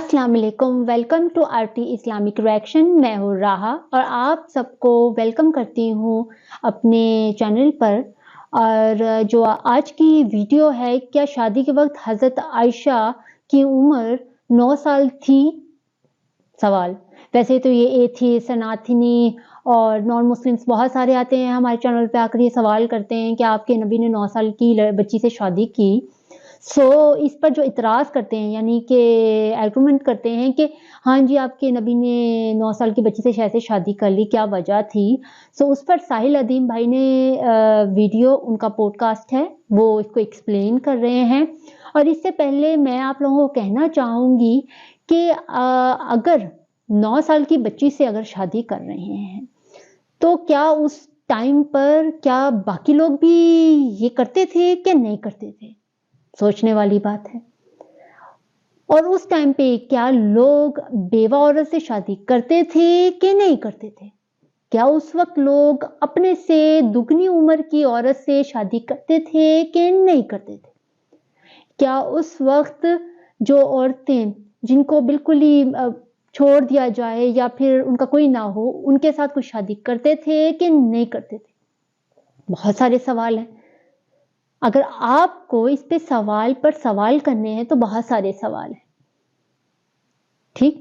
अस्सलाम वालेकुम, welcome to RT Islamic reaction. मैं हूँ राहा और आप सबको वेलकम करती हूँ अपने चैनल पर। और जो आज की वीडियो है, क्या शादी के वक्त हज़रत आयशा की उम्र 9 साल थी? सवाल। वैसे तो ये एथीस्ट, सनातनी और नॉन मुस्लिम्स बहुत सारे आते हैं हमारे चैनल पे आकर ये सवाल करते हैं कि आपके नबी ने 9 साल की बच्ची से शादी की। इस पर जो इतराज़ करते हैं, यानी कि आर्गुमेंट करते हैं कि हाँ जी, आपके नबी ने 9 साल की बच्ची से कैसे शादी कर ली, क्या वजह थी? उस पर साहिल अदीम भाई ने वीडियो, उनका पॉडकास्ट है, वो इसको एक्सप्लेन कर रहे हैं। और इससे पहले मैं आप लोगों को कहना चाहूँगी कि अगर 9 साल की बच्ची से अगर शादी कर रहे हैं, तो क्या उस टाइम पर क्या बाकी लोग भी ये करते थे कि नहीं करते थे? सोचने वाली बात है। और उस टाइम पे क्या लोग बेवा औरत से शादी करते थे कि नहीं करते थे? क्या उस वक्त लोग अपने से दुगनी उम्र की औरत से शादी करते थे कि नहीं करते थे? क्या उस वक्त जो औरतें जिनको बिल्कुल ही छोड़ दिया जाए या फिर उनका कोई ना हो, उनके साथ कोई शादी करते थे कि नहीं करते थे? बहुत सारे सवाल हैं। अगर आपको इस पे सवाल पर सवाल करने हैं तो बहुत सारे सवाल हैं, ठीक?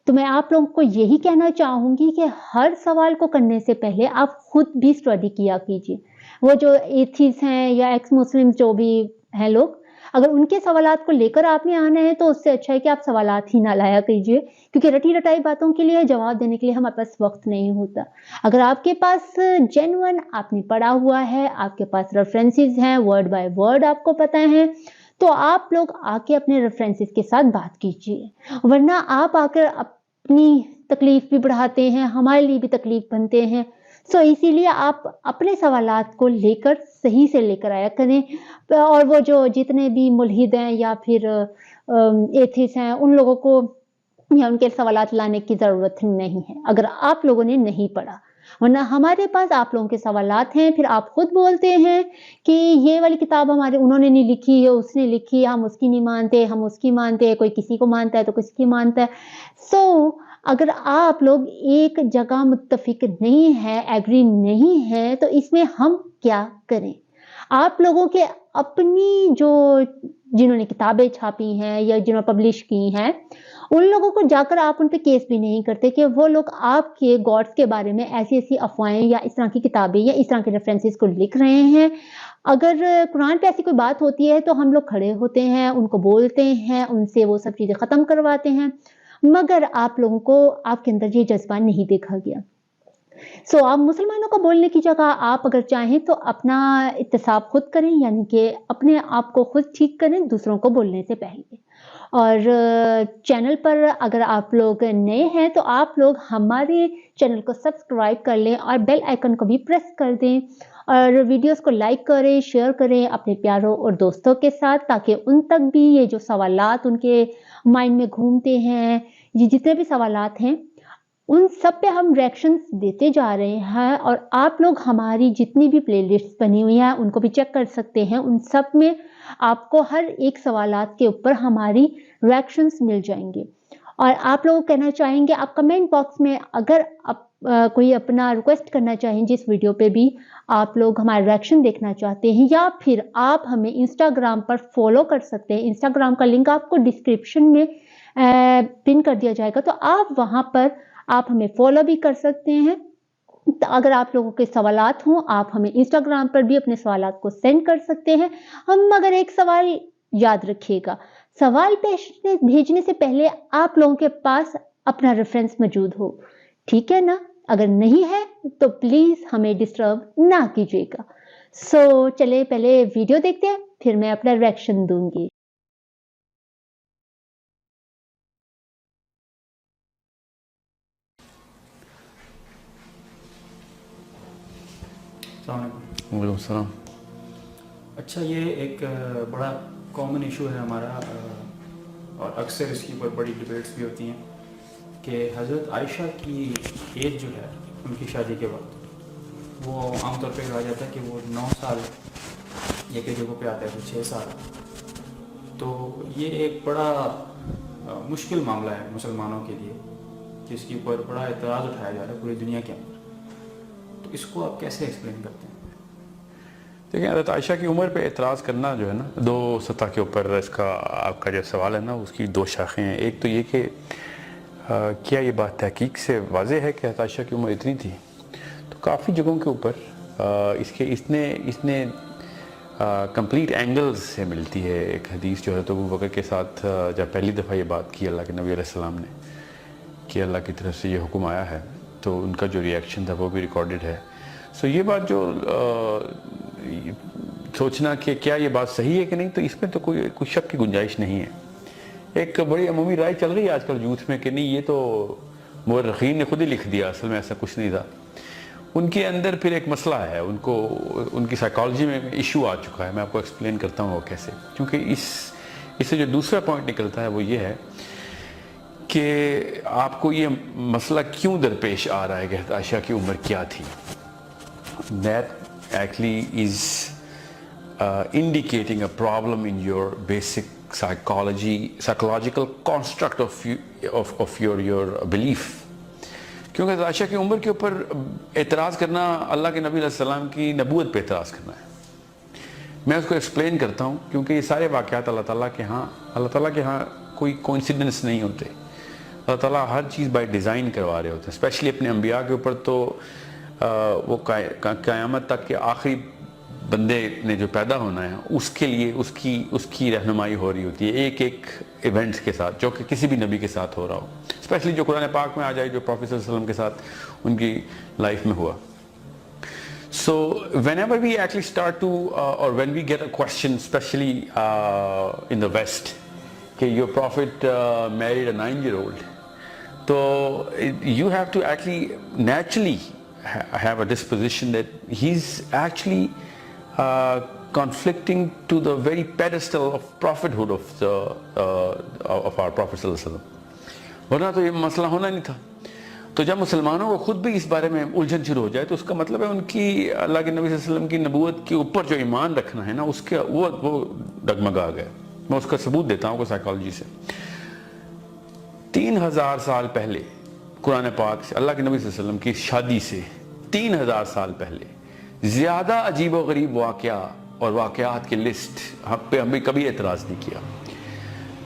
तो मैं आप लोगों को यही कहना चाहूंगी कि हर सवाल को करने से पहले आप खुद भी स्टडी किया कीजिए। वो जो एथीस्ट हैं या एक्स मुस्लिम जो भी हैं लोग, अगर उनके सवालात को लेकर आपने आना है तो उससे अच्छा है कि आप सवालात ही ना लाया कीजिए, क्योंकि रटी रटाई बातों के लिए जवाब देने के लिए हमारे पास वक्त नहीं होता। अगर आपके पास जेन्युइन आपने पढ़ा हुआ है, आपके पास रेफरेंसेस हैं, वर्ड बाय वर्ड आपको पता है, तो आप लोग आके अपने रेफरेंसेस के साथ बात कीजिए। वरना आप आकर अपनी तकलीफ भी बढ़ाते हैं, हमारे लिए भी तकलीफ बनते हैं। इसीलिए आप अपने सवालात को लेकर सही से लेकर आया करें। और वो जो जितने भी मुल्हिद हैं या फिर एथिस्ट हैं, उन लोगों को या उनके सवालात लाने की ज़रूरत नहीं है, अगर आप लोगों ने नहीं पढ़ा। वरना हमारे पास आप लोगों के सवालात हैं, फिर आप खुद बोलते हैं कि ये वाली किताब हमारे उन्होंने नहीं लिखी है, उसने लिखी है, हम उसकी नहीं मानते, हम उसकी मानते हैं, कोई किसी को मानता है तो किसी की मानता है। अगर आप लोग एक जगह मुत्तफिक नहीं है, एग्री नहीं है, तो इसमें हम क्या करें? आप लोगों के अपनी जो जिन्होंने किताबें छापी हैं या जिन्होंने पब्लिश की हैं, उन लोगों को जाकर आप उन पे केस भी नहीं करते कि वो लोग आपके गॉड्स के बारे में ऐसी-ऐसी अफ़वाहें या इस तरह की किताबें या इस तरह के रेफरेंसेस को लिख रहे हैं। अगर कुरान पे ऐसी कोई बात होती है तो हम लोग खड़े होते हैं, उनको बोलते हैं, उनसे वो सब चीज़ें ख़त्म करवाते हैं। मगर आप लोगों को आपके अंदर ये जज़्बा नहीं देखा गया। आप मुसलमानों को बोलने की जगह आप अगर चाहें तो अपना इत्तिसाब खुद करें, यानी कि अपने आप को खुद ठीक करें दूसरों को बोलने से पहले। और चैनल पर अगर आप लोग नए हैं तो आप लोग हमारे चैनल को सब्सक्राइब कर लें और बेल आइकन को भी प्रेस कर दें और वीडियोस को लाइक करें, शेयर करें अपने प्यारों और दोस्तों के साथ, ताकि उन तक भी ये जो सवालात उनके माइंड में घूमते हैं, ये जितने भी सवालात हैं, उन सब पे हम रिएक्शंस देते जा रहे हैं। और आप लोग हमारी जितनी भी प्लेलिस्ट बनी हुई हैं उनको भी चेक कर सकते हैं। उन सब में आपको हर एक सवालात के ऊपर हमारी रिएक्शंस मिल जाएंगे। और आप लोग कहना चाहेंगे, आप कमेंट बॉक्स में अगर कोई अपना रिक्वेस्ट करना चाहें जिस वीडियो पे भी आप लोग हमारा रिएक्शन देखना चाहते हैं, या फिर आप हमें इंस्टाग्राम पर फॉलो कर सकते हैं। इंस्टाग्राम का लिंक आपको डिस्क्रिप्शन में पिन कर दिया जाएगा, तो आप वहां पर आप हमें फॉलो भी कर सकते हैं। तो अगर आप लोगों के सवालात हों, आप हमें इंस्टाग्राम पर भी अपने सवालात को सेंड कर सकते हैं। मगर एक सवाल याद रखिएगा, सवाल भेजने से पहले आप लोगों के पास अपना रेफरेंस मौजूद हो, ठीक है ना? अगर नहीं है तो प्लीज हमें डिस्टर्ब ना कीजिएगा। चले पहले वीडियो देखते हैं, फिर मैं अपना रिएक्शन दूंगी। वालेकुम सलाम। अच्छा, ये एक बड़ा कॉमन इशू है हमारा, और अक्सर इसकी ऊपर बड़ी डिबेट्स भी होती हैं कि हज़रत आयशा की एज जो है उनकी शादी के बाद, वो आमतौर पे कहा जाता है कि वो 9 साल, या कई जगहों पे आता है तो 6 साल। तो ये एक बड़ा مشکل معاملہ ہے مسلمانوں کے لیے کہ اس کے اوپر بڑا اعتراض اٹھایا جا رہا ہے پوری دنیا کے اندر، تو اس کو آپ کیسے ایکسپلین کرتے ہیں؟ دیکھیں، حضرت عائشہ کی عمر پہ اعتراض کرنا جو ہے نا، دو سطح کے اوپر اس کا آپ کا جو سوال ہے نا اس کی دو شاخیں ہیں. ایک تو یہ کہ کیا یہ بات تحقیق سے واضح ہے کہ حضرت عائشہ کی عمر اتنی تھی؟ تو کافی جگہوں کے اوپر اس نے کمپلیٹ اینگلز سے ملتی ہے. ایک حدیث جو ہے تو ابو بکر کے ساتھ جب پہلی دفعہ یہ بات کی اللہ کے نبی علیہ السلام نے کہ اللہ کی طرف سے یہ حکم آیا ہے، تو ان کا جو ریئیکشن تھا وہ بھی ریکارڈڈ ہے. سو یہ بات جو سوچنا کہ کیا یہ بات صحیح ہے کہ نہیں، تو اس میں تو کوئی شک کی گنجائش نہیں ہے. ایک بڑی عمومی رائے چل رہی ہے آج کل یوتھ میں کہ نہیں، یہ تو مورخین نے خود ہی لکھ دیا، اصل میں ایسا کچھ نہیں تھا. ان کے اندر پھر ایک مسئلہ ہے، ان کی سائیکالوجی میں ایشو آ چکا ہے. میں آپ کو ایکسپلین کرتا ہوں وہ کیسے. کیونکہ اس سے جو دوسرا پوائنٹ نکلتا ہے وہ یہ ہے کہ آپ کو یہ مسئلہ کیوں درپیش آ رہا ہے کہ حضرت عائشہ کی عمر کیا تھی. That actually is indicating a problem in your basic psychological construct of your belief. کیونکہ حضرت عائشہ کی عمر کے اوپر اعتراض کرنا اللہ کے نبی علیہ السلام کی نبوت پہ اعتراض کرنا ہے. میں اس کو ایکسپلین کرتا ہوں کیونکہ یہ سارے واقعات اللہ تعالیٰ کے ہاں کوئی کوئنسیڈنس نہیں ہوتے. اللہ تعالیٰ ہر چیز بائی ڈیزائن کروا رہے ہوتے ہیں. اسپیشلی اپنے انبیاء کے اوپر تو وہ قیامت تک کے آخری بندے نے جو پیدا ہونا ہے اس کے لیے اس کی رہنمائی ہو رہی ہوتی ہے ایک ایونٹس کے ساتھ، جو کہ کسی بھی نبی کے ساتھ ہو رہا ہو، اسپیشلی جو قرآن پاک میں آ جائے، جو پروفیٹ صلی اللہ علیہ وسلم کے ساتھ ان کی لائف میں ہوا. So whenever we actually start to or when we get a question, especially in the West, کہ your prophet married a 9-year-old, so you have to actually naturally have a disposition that he's actually conflicting to the very pedestal of prophethood of our Prophet صلی اللہ علیہ وسلم. ورنہ تو یہ مسئلہ ہونا نہیں تھا. تو جب مسلمانوں کو خود بھی اس بارے میں الجھن شروع ہو جائے تو اس کا مطلب ہے ان کی اللہ کے نبی صلی اللہ علیہ وسلم کی نبوت کے اوپر جو ایمان رکھنا ہے نا اس کے وہ ڈگمگا گیا. میں اس کا ثبوت دیتا ہوں کو سائیکالوجی سے. 3000 سال پہلے قرآن پاک سے اللہ کے نبی صلی اللہ علیہ وسلم کی شادی سے 3000 سال پہلے زیادہ عجیب و غریب واقعہ اور واقعات کی لسٹ ہم کبھی اعتراض نہیں کیا.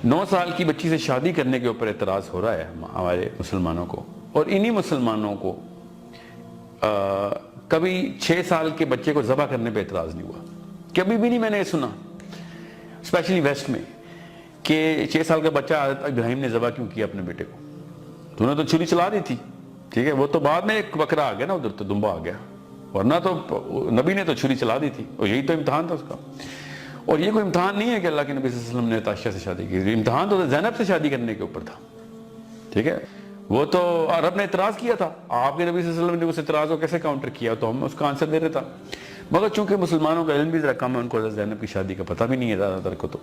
9 سال کی بچی سے شادی کرنے کے اوپر اعتراض ہو رہا ہے ہمارے مسلمانوں کو، اور انہی مسلمانوں کو کبھی 6 سال کے بچے کو ذبح کرنے پہ اعتراض نہیں ہوا. کبھی بھی نہیں میں نے سنا، اسپیشلی ویسٹ میں، کہ 6 سال کا بچہ حضرت ابراہیم نے ذبح کیوں کیا اپنے بیٹے کو. تو انہوں نے تو چھری چلا دی تھی، ٹھیک ہے، وہ تو بعد میں ایک بکرا آ گیا نا ادھر، تو دمبا آ گیا، ورنہ تو نبی نے تو چھری چلا دی تھی، اور یہی تو امتحان تھا اس کا. اور یہ کوئی امتحان نہیں ہے کہ اللہ کے نبی صلی اللہ علیہ وسلم نے عائشہ سے شادی کی. امتحان تو زینب سے شادی کرنے کے اوپر تھا، ٹھیک ہے. وہ تو عرب نے اعتراض کیا تھا، آپ کے نبی صلی اللہ علیہ وسلم نے اس اعتراض کو کیسے کاؤنٹر کیا، تو ہم اس کا آنسر دے رہے تھا. مگر چونکہ مسلمانوں کا علم بھی ذرا کم ہے، ان کو حضرت زینب کی شادی کا پتہ بھی نہیں ہے زیادہ تر کو، تو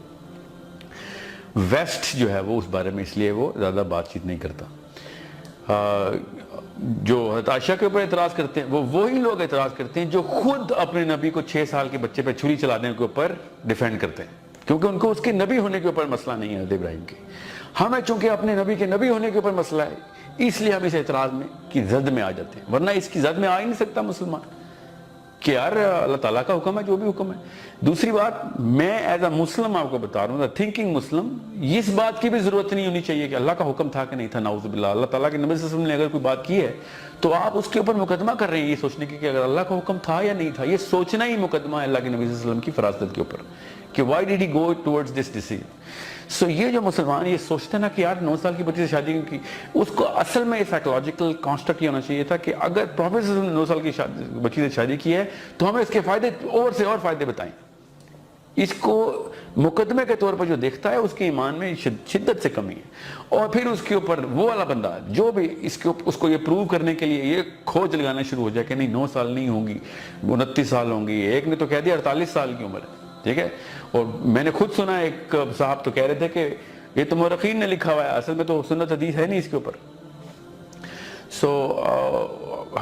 ویسٹ جو ہے وہ اس بارے میں اس لیے وہ زیادہ بات چیت نہیں کرتا. جو حضرت عائشہ کے اوپر اعتراض کرتے ہیں وہ وہی لوگ اعتراض کرتے ہیں جو خود اپنے نبی کو 6 سال کے بچے پہ چھری چلانے کے اوپر ڈیفینڈ کرتے ہیں، کیونکہ ان کو اس کے نبی ہونے کے اوپر مسئلہ نہیں ہے حضرت ابراہیم کے. ہمیں چونکہ اپنے نبی کے نبی ہونے کے اوپر مسئلہ ہے، اس لیے ہم اس اعتراض میں کی زد میں آ جاتے ہیں. ورنہ اس کی زد میں آ ہی نہیں سکتا مسلمان کہ یار اللہ تعالیٰ کا حکم ہے جو بھی حکم ہے. دوسری بات، میں ایز اے مسلم آپ کو بتا رہا ہوں، تھنکنگ مسلم، اس بات کی بھی ضرورت نہیں ہونی چاہیے کہ اللہ کا حکم تھا کہ نہیں تھا. نعوذ باللہ، اللہ تعالیٰ کے نبی صلی اللہ علیہ وسلم نے اگر کوئی بات کی ہے تو آپ اس کے اوپر مقدمہ کر رہے ہیں یہ سوچنے کی کہ اگر اللہ کا حکم تھا یا نہیں تھا. یہ سوچنا ہی مقدمہ ہے اللہ کے نبی صلی اللہ علیہ وسلم کی فراست کے اوپر کہ why did he go towards this decision. سو یہ جو مسلمان یہ سوچتے ہیں نا کہ یار 9 سال کی بچی سے شادی کی، اس کو اصل میں سائیکولوجیکل کانسٹرکٹ یہ ہونا چاہیے تھا کہ اگر پروفیٹ صلی اللہ علیہ وسلم نے 9 سال کی بچی سے شادی کی ہے تو ہمیں اس کے فائدے اور سے اور فائدے بتائیں. اس کو مقدمے کے طور پر جو دیکھتا ہے اس کے ایمان میں شدت سے کمی ہے. اور پھر اس کے اوپر وہ والا بندہ جو بھی اس کو یہ پروو کرنے کے لیے یہ کھوج لگانا شروع ہو جائے کہ نہیں 9 سال نہیں ہوں گی، 29 سال ہوں گی. ایک نے تو کہہ دیا 48 سال کی عمر ہے، ٹھیک ہے. اور میں نے خود سنا ایک صاحب تو کہہ رہے تھے کہ یہ تو مورخین نے لکھا ہوا ہے، اصل میں تو سنت حدیث ہے نہیں اس کے اوپر. سو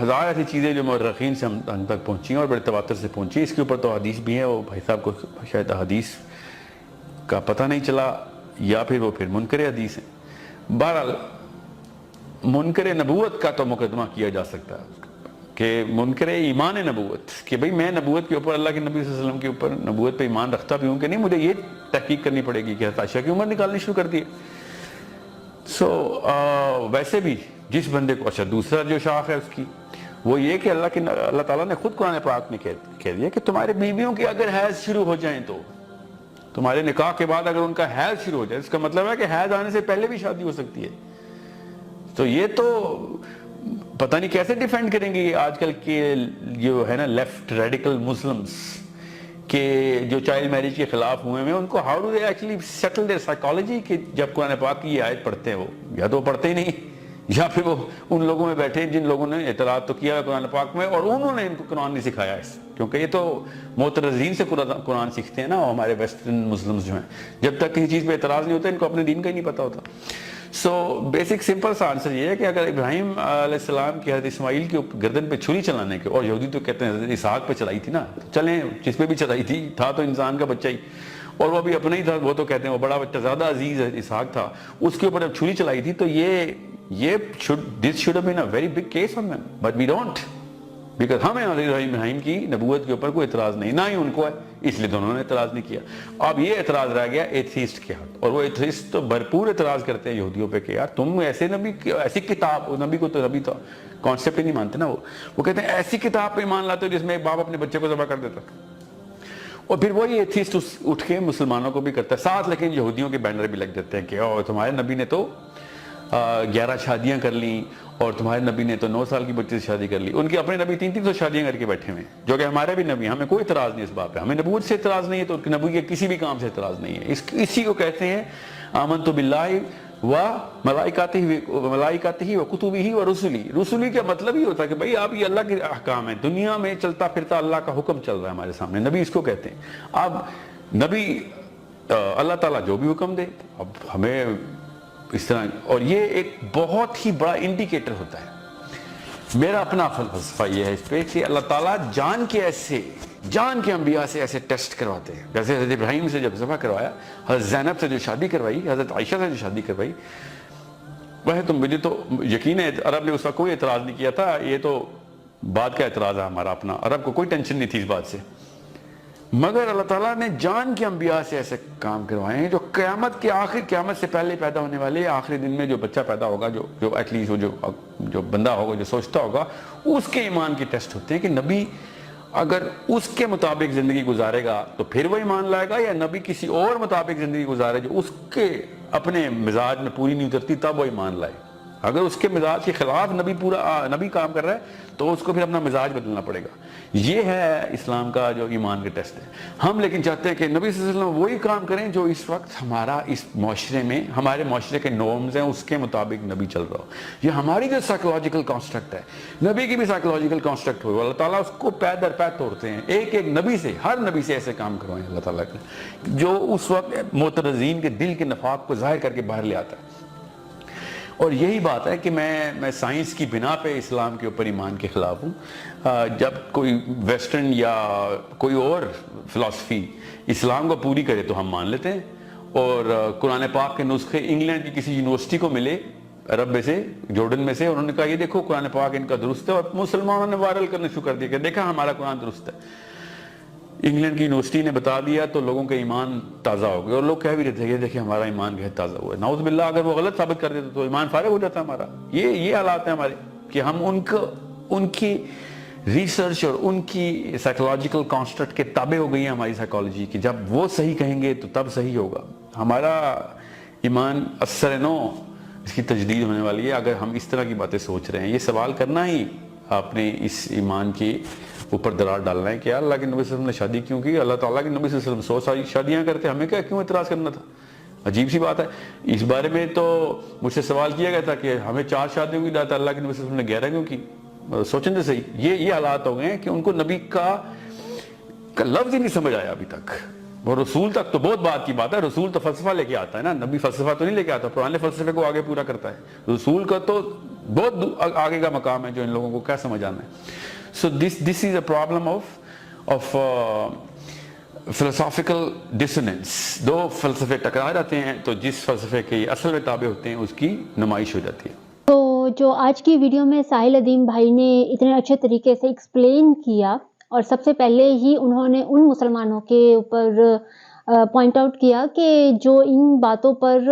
ہزار ایسی چیزیں جو مورخین سے ہم تک پہنچی ہیں اور بڑے تواتر سے پہنچی. اس کے اوپر تو حدیث بھی ہیں، وہ بھائی صاحب کو شاید حدیث کا پتہ نہیں چلا یا پھر وہ پھر منکر حدیث ہیں. बहरहाल मुनकर नबूवत का तो मुकदमा किया जा सकता है कि मुनकर ईमान नबूवत, कि भाई मैं नबूवत के ऊपर, अल्लाह के नबी सल्लल्लाहु अलैहि वसल्लम के ऊपर नबूवत पे ईमान रखता भी हूँ कि नहीं, मुझे ये तहकीक करनी पड़ेगी कि हज़रत आयशा की उम्र निकालनी शुरू कर दी है। वैसे भी जिस बंदे को, अच्छा दूसरा जो शाख है उसकी वो ये कि अल्लाह ताला ने खुद कुरान पाक में कह दिया कि तुम्हारे बीवियों की अगर हैज शुरू हो जाए, तो तुम्हारे निकाह के बाद अगर उनका हैज शुरू हो जाए, इसका मतलब है कि हैज आने से पहले भी शादी हो सकती है। तो ये तो पता नहीं कैसे डिफेंड करेंगे आजकल के जो है ना लेफ्ट रेडिकल मुस्लिम्स के जो चाइल्ड मैरिज के खिलाफ हुए हैं, उनको how do they actually settle there psychology कि जब कुरान पाक की ये आयत पढ़ते हैं वो या तो पढ़ते ही नहीं, या फिर वो उन लोगों में बैठे जिन लोगों ने एतराज तो किया है कुरान पाक में और उन्होंने इनको कुरान नहीं सिखाया है, क्योंकि ये तो मोतरजीन से कुरान सीखते हैं ना हमारे वेस्टर्न मुस्लिम्स जो हैं। जब तक किसी चीज़ पे एतराज़ नहीं होता इनको अपने दीन का ही नहीं पता होता। सो बेसिक सिंपल सा आंसर ये है कि अगर इब्राहिम अलैहिस्सलाम की हज़रत इस्माइल के गर्दन पे छुरी चलाने के, और यहूदी तो कहते हैं हज़रत इसहाक पे चलाई थी ना, चलें जिस पे भी चलाई थी, था तो इंसान का बच्चा ही और वो भी अपना ही था, वो तो कहते हैं वो बड़ा बच्चा ज़्यादा अजीज इसहाक था, उसके ऊपर जब छुरी चलाई थी तो this should have been a very big case on them, but we don't, because हमें इब्राहिम की नबूवत के ऊपर कोई एतराज़ नहीं, ना ही उनको है, इसलिए दोनों ने एतराज़ नहीं किया। अब ये एतराज़ रह गया एथीस्ट के हाथ, और वो एथीस्ट तो भरपूर एतराज़ करते हैं यहूदियों पे कि यार तुम ऐसे नबी, ऐसी किताब, नबी को तो नबी तो कॉन्सेप्ट ही नहीं मानते ना वो कहते हैं ऐसी किताब पे ईमान लाते हो जिसमें एक बाप अपने बच्चे को ज़बह कर देता। और फिर वही एथीस्ट उठ के मुसलमानों को भी करता है साथ, लेकिन यहूदियों के बैनर भी लग देते हैं कि ओ तुम्हारे नबी ने तो 11 शादियां कर ली और तुम्हारे नबी ने तो 9 साल की बच्चे से शादी कर ली। उनके अपने नबी 300 शादियां करके बैठे हुए, जो कि हमारे भी नबी, हमें कोई इतराज़ नहीं इस बात पे, हमें नबूवत से इतराज़ नहीं है तो नबी के किसी भी काम से इतराज़ नहीं है। इसी को कहते हैं आमनतु बिल्लाहि व मलाइकातिही व कुतुबिही व रुसुली। रुसुली का मतलब ही होता है कि भाई आप ये अल्लाह के अहकाम है, दुनिया में चलता फिरता अल्लाह का हुक्म चल रहा है हमारे सामने, नबी इसको कहते हैं। अब नबी अल्लाह ताला जो भी हुक्म दे, अब हमें इस तरह, और ये एक बहुत ही बड़ा इंडिकेटर होता है। मेरा अपना फलसफा ये है इस पे कि अल्लाह ताला जान के अंबिया से ऐसे टेस्ट करवाते हैं। जैसे हज़रत इब्राहिम से जब ज़बह करवाया, हज़रत ज़ैनब से जो शादी करवाई, हज़रत आयशा से जो शादी करवाई, वह तो मुझे तो यकीन है अरब ने उसका कोई एतराज़ नहीं किया था, ये तो बात का एतराज़ है हमारा अपना, अरब को कोई टेंशन नहीं थी इस बात से। मगर अल्लाह ताला ने जान के अंबिया से ऐसे काम करवाए हैं जो क़यामत से पहले पैदा होने वाले आखिरी दिन में जो बच्चा पैदा होगा, जो एटलीस्ट जो बंदा होगा, जो सोचता होगा, उसके ईमान के टेस्ट होते हैं कि नबी अगर उसके मुताबिक ज़िंदगी गुजारेगा तो फिर वो ईमान लाएगा, या नबी किसी और मुताबिक ज़िंदगी गुजारे जो उसके अपने मिजाज में पूरी नहीं उतरती तब वो ईमान लाए। अगर उसके मिजाज के खिलाफ नबी काम कर रहा है तो उसको फिर अपना मिजाज बदलना पड़ेगा। ये है इस्लाम का जो ईमान के टेस्ट है। हम लेकिन चाहते हैं कि नबी सल्लल्लाहु अलैहि वसल्लम वही काम करें जो इस वक्त हमारा इस माशरे में, हमारे माशरे के नॉर्म्स हैं, उसके मुताबिक नबी चल रहा हो। ये हमारी जो साइकोलॉजिकल कॉन्स्ट्रक्ट है, नबी की भी साइकोलॉजिकल कॉन्स्ट्रक्ट हो, अल्लाह ताला उसको पै दर पै तोड़ते हैं। एक एक नबी से, हर नबी से ऐसे काम करवाएं अल्लाह ताला के, जो उस वक्त मोतरजीन के दिल के नफाक को जाहिर करके बाहर ले आता है। और यही बात है कि मैं साइंस की बिना पे इस्लाम के ऊपर ईमान के खिलाफ हूँ। जब कोई वेस्टर्न या कोई और फिलॉसफी इस्लाम को पूरी करे तो हम मान लेते हैं, और कुरान पाक के नुस्खे इंग्लैंड की किसी यूनिवर्सिटी को मिले, अरब में से, जॉर्डन में से, उन्होंने कहा ये देखो कुरान पाक इनका दुरुस्त है, और मुसलमानों ने वायरल करना शुरू कर दिया कि देखा हमारा कुरान दुरुस्त है। इंग्लैंड की यूनिवर्सिटी ने बता दिया तो लोगों के ईमान ताज़ा हो गए, और लोग कह भी रहे थे ये देखिए हमारा ईमान जो है ताज़ा हुआ है। नाउज़ बिल्लाह अगर वो गलत साबित कर देते तो ईमान फारिग हो जाता हमारा। ये हालात है हमारे कि हम उनकी रिसर्च और उनकी साइकोलॉजिकल कॉन्स्ट्रक्ट के ताबे हो गई है हमारी साइकोलॉजी की। जब वो सही कहेंगे तो तब सही होगा। हमारा ईमान असर नो इसकी तजदीद होने वाली है अगर हम इस तरह की बातें सोच रहे हैं। ये सवाल करना ही आपने इस ईमान के ऊपर दरार डालना है कि अल्लाह के नबी सल्लल्लाहु अलैहि वसल्लम ने शादी क्यों की, अल्लाह ताला के नबी सल्लल्लाहु अलैहि वसल्लम 100 शादियां करते, हमें क्या क्यों इतराज़ करना था। अजीब सी बात है। इस बारे में तो मुझसे सवाल किया गया था कि हमें 4 शादियों की दात अल्लाह के नबी सल्लल्लाहु अलैहि वसल्लम ने 11 क्यों की। सोचें तो सही, ये हालात हो गए हैं कि उनको नबी का लफ्ज़ ही नहीं समझ आया अभी तक। वो रसूल तक तो बहुत बात की बात है, रसूल तो फलसफा लेके आता है ना, नबी फलसफा तो नहीं लेके आता, पुराने फलसफे को आगे पूरा करता है। रसूल का तो बहुत आगे का मकाम है जो इन लोगों को क्या समझ आना है। So this is a problem of philosophical dissonance, दो फलसफे टकरा जाते हैं तो जिस फलसफे के असल में ताबे होते हैं उसकी नुमाइश हो जाती है। तो जो आज की वीडियो में साहिल अदीम भाई ने इतने अच्छे तरीके से एक्सप्लेन किया, और सबसे पहले ही उन्होंने उन मुसलमानों के ऊपर पॉइंट आउट किया कि जो इन बातों पर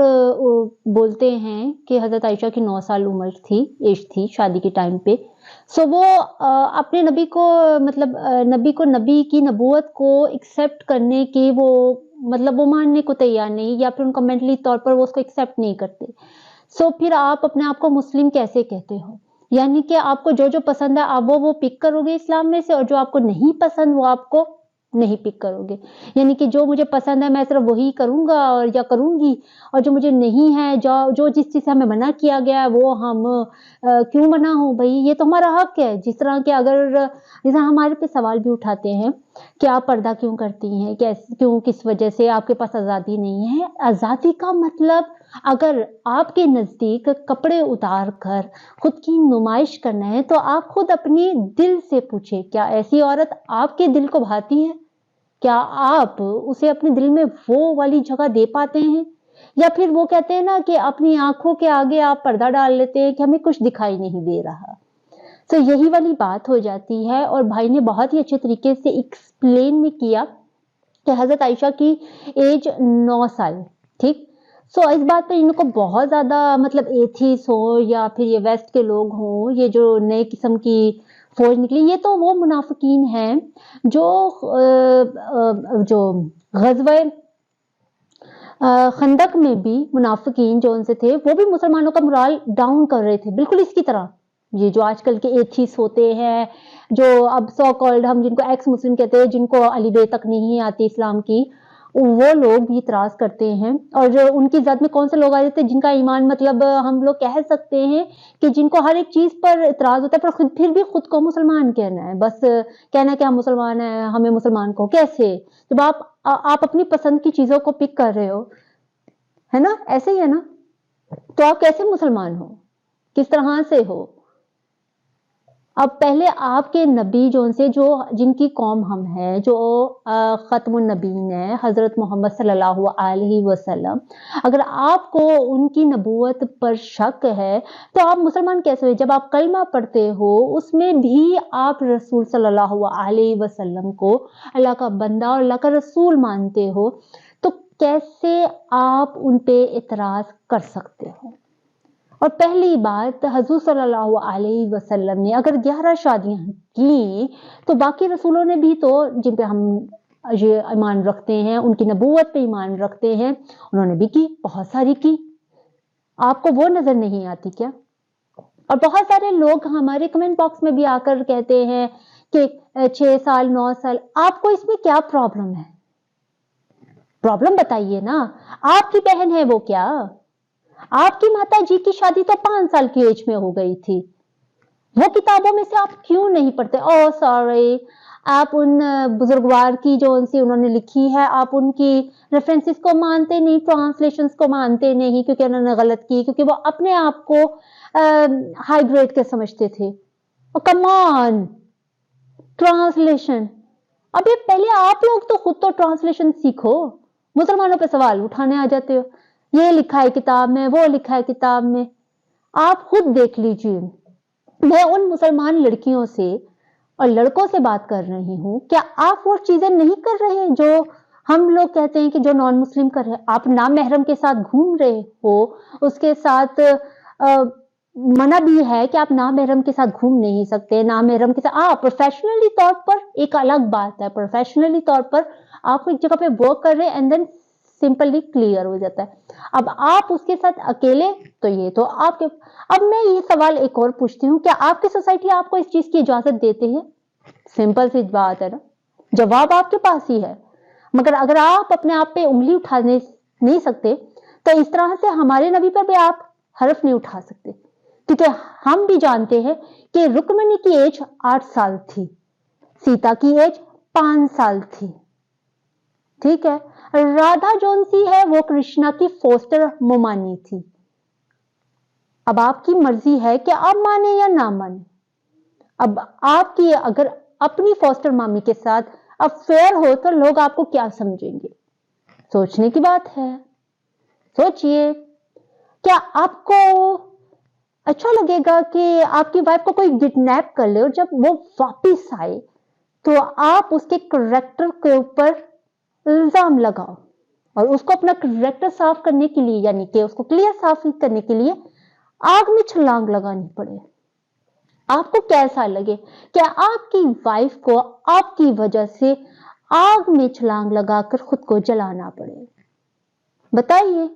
बोलते हैं कि हज़रत आयशा की 9 साल उम्र थी, एज थी शादी के टाइम पे, सो वो अपने नबी को मतलब नबी की नबूवत को एक्सेप्ट करने की वो मानने को तैयार नहीं, या फिर उनका मेंटली तौर पर वो उसको एक्सेप्ट नहीं करते। सो फिर आप अपने आप को मुस्लिम कैसे कहते हो? यानी कि आपको जो जो पसंद है आप वो पिक करोगे इस्लाम में से, और जो आपको नहीं पसंद वो आपको नहीं पिक करोगे। यानी कि जो मुझे पसंद है मैं सिर्फ वही करूंगा और या करूंगी, और जो मुझे नहीं है, जो जिस चीज़ से हमें मना किया गया है वो हम क्यों मना हो भाई, ये तो हमारा हक है। जिस तरह के जैसे हमारे पे सवाल भी उठाते हैं कि आप पर्दा क्यों करती हैं, कैसे, क्यों, किस वजह से, आपके पास आज़ादी नहीं है। आज़ादी का मतलब अगर आपके नज़दीक कपड़े उतार कर खुद की नुमाइश करना है तो आप खुद अपने दिल से पूछे, क्या ऐसी औरत आपके दिल को भाती है? क्या आप उसे अपने दिल में वो वाली जगह दे पाते हैं? या फिर वो कहते हैं ना कि अपनी आंखों के आगे आप पर्दा डाल लेते हैं कि हमें कुछ दिखाई नहीं दे रहा। तो यही वाली बात हो जाती है। और भाई ने बहुत ही अच्छे तरीके से एक्सप्लेन भी किया कि हज़रत आयशा की एज 9 साल, ठीक। सो इस बात पे इनको बहुत ज़्यादा एथीस हो या फिर ये वेस्ट के लोग हों, ये जो नए किस्म की फौज निकली, ये तो वो मुनाफिकीन हैं जो ग़ज़वे खंदक में भी मुनाफिकीन जो उनसे थे वो भी मुसलमानों का मोराल डाउन कर रहे थे, बिल्कुल इसकी तरह। ये जो आजकल के एथीस होते हैं, जो अब सो कॉल्ड हम जिनको एक्स मुस्लिम कहते हैं, जिनको अली बे तक नहीं आती इस्लाम की, वो लोग भी इतराज़ करते हैं। और जो उनकी ज़ात में कौन से लोग आ जाते हैं जिनका ईमान हम लोग कह सकते हैं कि जिनको हर एक चीज़ पर इतराज़ होता है, पर फिर भी खुद को मुसलमान कहना है, बस कहना है कि हम मुसलमान हैं, हमें मुसलमान को कैसे, जब आप अपनी पसंद की चीज़ों को पिक कर रहे हो, है ना, ऐसे ही है ना, तो आप कैसे मुसलमान हो, किस तरह से हो? अब पहले आपके नबी जिनकी कौम हम हैं, जो ख़त्मुन नबीन है, हज़रत मोहम्मद सल्लल्लाहु अलैहि वसल्लम, अगर आपको उनकी नबूवत पर शक है तो आप मुसलमान कैसे हुए? जब आप कलमा पढ़ते हो उसमें भी आप रसूल सल्लल्लाहु अलैहि वसल्लम को अल्लाह का बंदा और अल्लाह का रसूल मानते हो, तो कैसे आप उन पे इतराज़ कर सकते हो? और पहली बात, हुज़ूर सल्लल्लाहु अलैहि वसल्लम ने अगर 11 शादियां की तो बाकी रसूलों ने भी तो, जिन पे हम ये ईमान रखते हैं, उनकी नबूवत पे ईमान रखते हैं, उन्होंने भी की, बहुत सारी की। आपको वो नजर नहीं आती क्या? और बहुत सारे लोग हमारे कमेंट बॉक्स में भी आकर कहते हैं कि 6 साल 9 साल, आपको इसमें क्या प्रॉब्लम है? प्रॉब्लम बताइए ना। आपकी बहन है वो क्या? आपकी माता जी की शादी तो 5 साल की एज में हो गई थी, वो किताबों में से आप क्यों नहीं पढ़ते? ओह सॉरी, आप उन बुजुर्गवार की जो उन्होंने लिखी है, आप उनकी रेफरेंसेस को मानते नहीं, ट्रांसलेशंस को मानते नहीं, क्योंकि उन्होंने गलत की, क्योंकि वो अपने आप को हाई ग्रेड के समझते थे। कम ऑन, ट्रांसलेशन, अब ये पहले आप लोग तो खुद तो ट्रांसलेशन सीखो, मुसलमानों पे सवाल उठाने आ जाते हो, ये लिखा है किताब में, वो लिखा है किताब में। आप खुद देख लीजिए, मैं उन मुसलमान लड़कियों से और लड़कों से बात कर रही हूँ, क्या आप वो चीजें नहीं कर रहे हैं जो हम लोग कहते हैं कि जो नॉन मुस्लिम कर रहे हैं? आप नाम महरम के साथ घूम रहे हो, उसके साथ मना भी है कि आप नाम महरम के साथ घूम नहीं सकते, नाम महरम के साथ प्रोफेशनली तौर पर एक अलग बात है, प्रोफेशनली तौर पर आप एक जगह पे वर्क कर रहे हैं एंड देन सिंपली क्लियर हो जाता है। अब आप उसके साथ अकेले, तो ये तो आपके। अब मैं ये सवाल एक और पूछती हूँ, क्या आपकी सोसाइटी आपको इस चीज की इजाजत देती है? सिंपल सी बात है ना, जवाब आपके पास ही है। मगर अगर आप अपने आप पे उंगली उठाने नहीं सकते तो इस तरह से हमारे नबी पर भी आप हरफ नहीं उठा सकते, क्योंकि हम भी जानते हैं कि रुक्मिणी की एज 8 साल थी, सीता की एज 5 साल थी, ठीक है। राधा जोन सी है वो कृष्णा की फोस्टर मोमानी थी। अब आपकी मर्जी है कि आप माने या ना माने। अब आपकी अगर अपनी फोस्टर मामी के साथ अफेयर हो तो लोग आपको क्या समझेंगे? सोचने की बात है। सोचिए, क्या आपको अच्छा लगेगा कि आपकी वाइफ को कोई किडनैप कर ले और जब वो वापिस आए तो आप उसके कैरेक्टर के ऊपर इल्जाम लगाओ और उसको अपना कैरेक्टर साफ करने के लिए, यानी कि उसको क्लियर साफ करने के लिए आग में छलांग लगानी पड़े? आपको कैसा लगे? क्या आपकी वाइफ को आपकी वजह से आग में छलांग लगाकर खुद को जलाना पड़े? बताइए।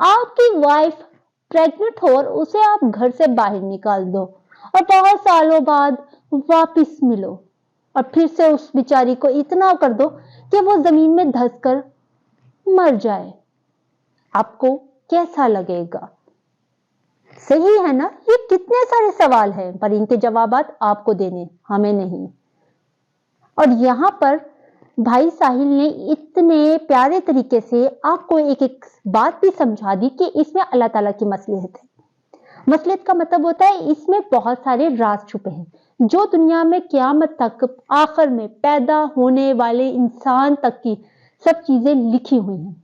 आपकी वाइफ प्रेग्नेंट हो और उसे आप घर से बाहर निकाल दो और बहुत सालों बाद वापस मिलो और फिर से उस बेचारी को इतना कर दो कि वो जमीन में धंसकर मर जाए, आपको कैसा लगेगा? सही है ना? ये कितने सारे सवाल हैं, पर इनके जवाबात आपको देने, हमें नहीं। और यहां पर भाई साहिल ने इतने प्यारे तरीके से आपको एक एक बात भी समझा दी कि इसमें अल्लाह ताला की मसलियत है। मसलियत का मतलब होता है इसमें बहुत सारे राज छुपे हैं जो दुनिया में क़यामत तक आखिर में पैदा होने वाले इंसान तक की सब चीजें लिखी हुई हैं।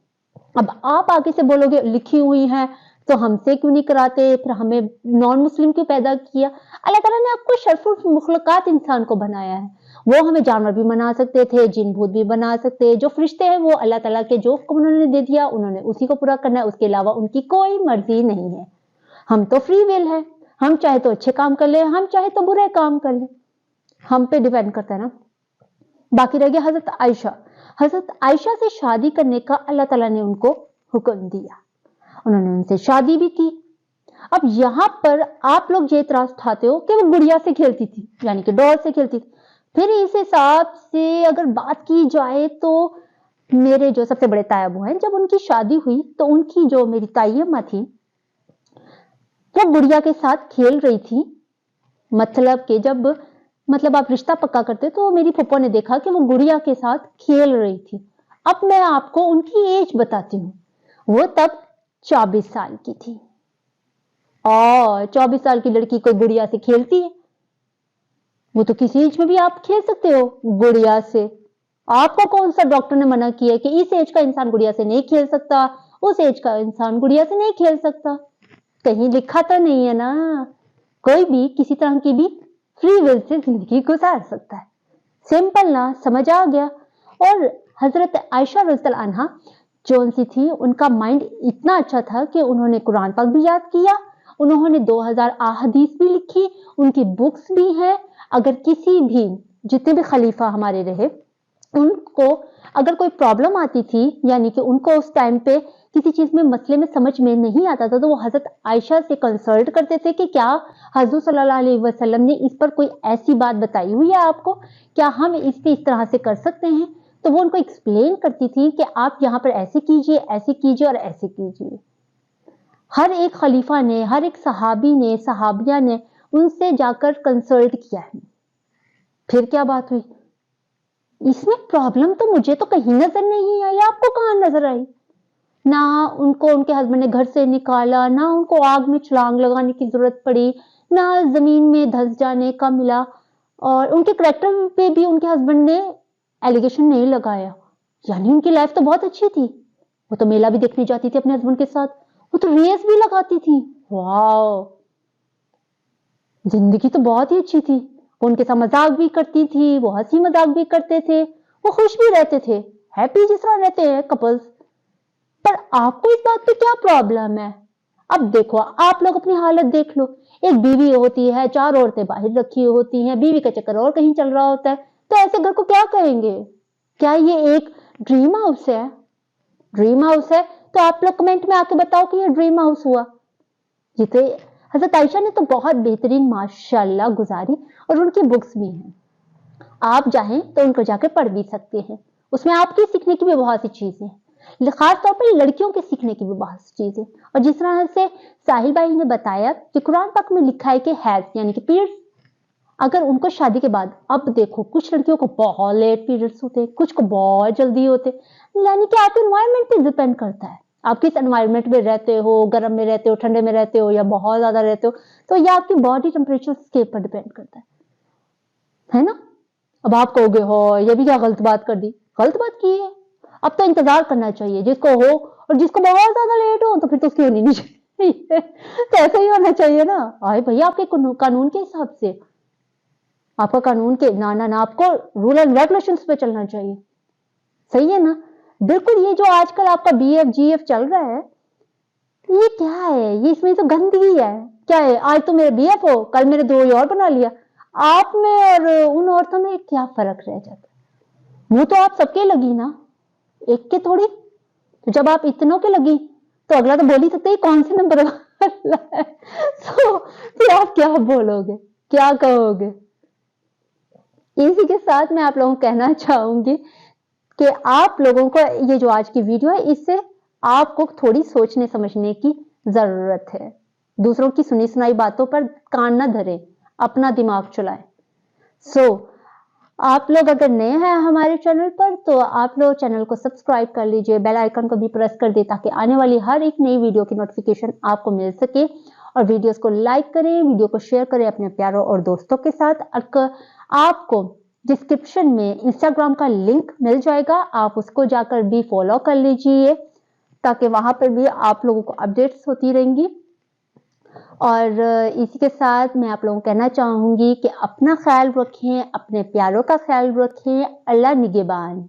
अब आप आगे से बोलोगे लिखी हुई हैं तो हमसे क्यों नहीं कराते, फिर हमें नॉन मुस्लिम क्यों पैदा किया? अल्लाह ताला ने आपको शरफुल मुखलकात इंसान को बनाया है। वो हमें जानवर भी बना सकते थे, जिन भूत भी बना सकते हैं। जो फरिश्ते हैं वो अल्लाह ताला के जो हुक्म उन्होंने दे दिया उन्होंने उसी को पूरा करना है, उसके अलावा उनकी कोई मर्जी नहीं है। हम तो फ्री विल है, हम चाहे तो अच्छे काम कर ले, हम चाहे तो बुरे काम कर ले, हम पे डिपेंड करता है ना। बाकी रह गया हजरत आयशा। हजरत आयशा से शादी करने का अल्लाह ताला ने उनको हुक्म दिया, उन्होंने उनसे शादी भी की। अब यहां पर आप लोग ये इतराज उठाते हो कि वो गुड़िया से खेलती थी, यानी कि डॉल से खेलती थी। फिर इस हिसाब से अगर बात की जाए तो मेरे जो सबसे बड़े तायाबू हैं, जब उनकी शादी हुई तो उनकी जो मेरी ताई अम्मा थी वो गुड़िया के साथ खेल रही थी। मतलब आप रिश्ता पक्का करते तो मेरी फूफो ने देखा कि वो गुड़िया के साथ खेल रही थी। अब मैं आपको उनकी एज बताती हूँ। वो तब 24 साल की थी और 24 साल की लड़की कोई गुड़िया से खेलती है? वो तो किसी एज में भी आप खेल सकते हो गुड़िया से। आपको कौन सा डॉक्टर ने मना किया कि इस एज का इंसान गुड़िया से नहीं खेल सकता, उस एज का इंसान गुड़िया से नहीं खेल सकता? कहीं लिखा तो नहीं है ना। कोई भी किसी तरह की भी फ्री विल से जिंदगी गुजार सकता है। सिंपल ना, समझ आ गया। और हजरत आयशा रज़ियल्लाहु अन्हा जो सी थी, उनका माइंड इतना अच्छा था कि उन्होंने कुरान पाक भी याद किया, उन्होंने 2000 अहादीस भी लिखी, उनकी बुक्स भी हैं। अगर किसी भी जितने भी खलीफा हमारे रहे उनको अगर कोई प्रॉब्लम आती थी, यानी कि उनको उस टाइम पे किसी चीज में मसले में समझ में नहीं आता था, तो वो हजरत आयशा से कंसल्ट करते थे कि क्या हजरत सल्लल्लाहु अलैहि वसल्लम ने इस पर कोई ऐसी बात बताई हुई है आपको, क्या हम इस पे इस तरह से कर सकते हैं? तो वो उनको एक्सप्लेन करती थी कि आप यहाँ पर ऐसे कीजिए और ऐसे कीजिए। हर एक खलीफा ने, हर एक सहाबी ने, सहाबिया ने उनसे जाकर कंसल्ट किया है। फिर क्या बात हुई? इसमें प्रॉब्लम तो मुझे तो कहीं नजर नहीं आई, आपको कहां नजर आई? ना उनको उनके हस्बैंड ने घर से निकाला, ना उनको आग में छलांग लगाने की जरूरत पड़ी, ना जमीन में धंस जाने का मिला, और उनके करैक्टर पे भी उनके हस्बैंड ने एलिगेशन नहीं लगाया। यानी उनकी लाइफ तो बहुत अच्छी थी। वो तो मेला भी देखने जाती थी अपने हस्बैंड के साथ, वो तो रेस भी लगाती थी। वाह, जिंदगी तो बहुत ही अच्छी थी। वो उनके साथ मजाक भी करती थी, वो हंसी मजाक भी करते थे, वो खुश भी रहते थे, हैप्पी जिस तरह रहते हैं कपल्स। पर आपको इस बात पे क्या प्रॉब्लम है? अब देखो, आप लोग अपनी हालत देख लो। एक बीवी होती है, 4 औरतें बाहर रखी होती हैं, बीवी का चक्कर और कहीं चल रहा होता है, तो ऐसे घर को क्या कहेंगे? क्या ये एक ड्रीम हाउस है? ड्रीम हाउस है तो आप लोग कमेंट में आके बताओ कि ये ड्रीम हाउस हुआ। जिसे हजरत आयशा ने तो बहुत बेहतरीन माशाल्लाह गुजारी, और उनकी बुक्स भी हैं, आप चाहें तो उनको जाकर पढ़ भी सकते हैं। उसमें आपके सीखने की भी बहुत सी चीजें हैं, खास तौर पर लड़कियों के सीखने की भी बहुत सी चीजें। और जिस तरह से साहिल भाई ने बताया कि कुरान पाक में लिखा है कि हैज यानी कि पीरियड्स, अगर उनको शादी के बाद, अब देखो कुछ लड़कियों को बहुत लेट पीरियड्स होते, कुछ को बहुत जल्दी होते, यानी कि आपके एनवायरमेंट पे डिपेंड करता है। आप किस एनवायरमेंट में रहते हो, गर्म में रहते हो, ठंडे में रहते हो, या बहुत ज्यादा रहते हो, तो यह आपकी बॉडी टेम्परेचर के ऊपर डिपेंड करता है ना। اب آپ کہو گے ہو یہ بھی کیا غلط بات کر دی. غلط بات کی ہے. اب تو انتظار کرنا چاہیے, جس کو ہو اور جس کو بہت زیادہ لیٹ ہو تو پھر تو اس کی ہونی نہیں چاہیے. تو ایسا ہی ہونا چاہیے نا. آئے بھیا آپ کے قانون کے حساب سے, آپ کا قانون کے نہ آپ کو رول اینڈ ریگولیشنز پہ چلنا چاہیے. صحیح ہے نا. بالکل. یہ جو آج کل آپ کا بی ایف جی ایف چل رہا ہے, یہ کیا ہے؟ یہ اس میں تو گندگی ہے. کیا ہے؟ آج تو میرے بی ایف ہو, کل میرے دو اور بنا لیا. آپ میں اور ان عورتوں میں کیا فرق رہ جاتا ہے؟ منہ تو آپ سب کے لگی نا, ایک کے تھوڑی. جب آپ اتنوں کے لگی تو اگلا تو بول ہی سکتے کون سے نمبر والا ہے. پھر آپ کیا بولو گے, کیا کہو گے؟ اسی کے ساتھ میں آپ لوگوں کو کہنا چاہوں گی کہ آپ لوگوں کو یہ جو آج کی ویڈیو ہے, اس سے آپ کو تھوڑی سوچنے سمجھنے کی ضرورت ہے. دوسروں کی سنی سنائی باتوں پر کان نہ دھریں, اپنا دماغ چلائیں. آپ لوگ اگر نئے ہیں ہمارے چینل پر تو آپ لوگ چینل کو سبسکرائب کر لیجئے, بیل آئیکن کو بھی پریس کر دیں تاکہ آنے والی ہر ایک نئی ویڈیو کی نوٹیفیکیشن آپ کو مل سکے. اور ویڈیوز کو لائک کریں, ویڈیو کو شیئر کریں اپنے پیاروں اور دوستوں کے ساتھ. آپ کو ڈسکرپشن میں انسٹاگرام کا لنک مل جائے گا, آپ اس کو جا کر بھی فالو کر لیجئے تاکہ وہاں پر بھی آپ لوگوں کو اپڈیٹس ہوتی رہیں گی. اور اسی کے ساتھ میں آپ لوگوں کو کہنا چاہوں گی کہ اپنا خیال رکھیں, اپنے پیاروں کا خیال رکھیں. اللہ نگہبان.